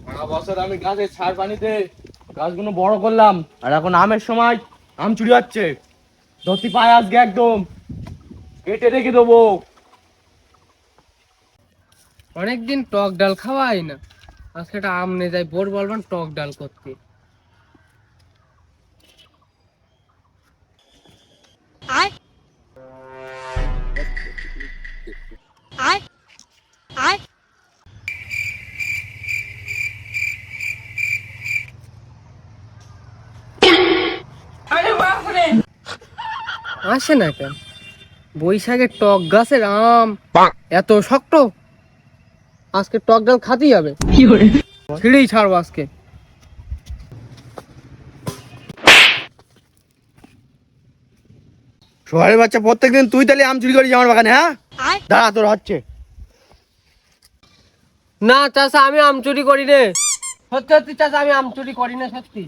সারা বছর আমি গাছে সার পানিতে গাছগুলো বড় করলাম, আর এখন আমের সময় আম চুরি হচ্ছে। ধরতি পায় আজকে একদম কেটে রেখে দেবো। অনেকদিন টক ডাল খাওয়া হয় না, আজকে একটা আম নিয়ে যাই, বোর বলবেন টক ডাল করতে। আসে না কেন? বৈশাখের টক গাছের আম এত শক্ত, আজকে টক ডাল খাতেই হবে, ছিঁড়েই ছাড়বো আজকে। শহরের বাচ্চা, প্রত্যেকদিন তুই তাহলে আম চুরি করিস আমার বাগানে? হ্যাঁ, দাঁড়া, তোর হচ্ছে। না চাচা, আমি আম চুরি করি রে, সত্যি সত্যি চাচা, আমি আম চুরি করি না, সত্যি।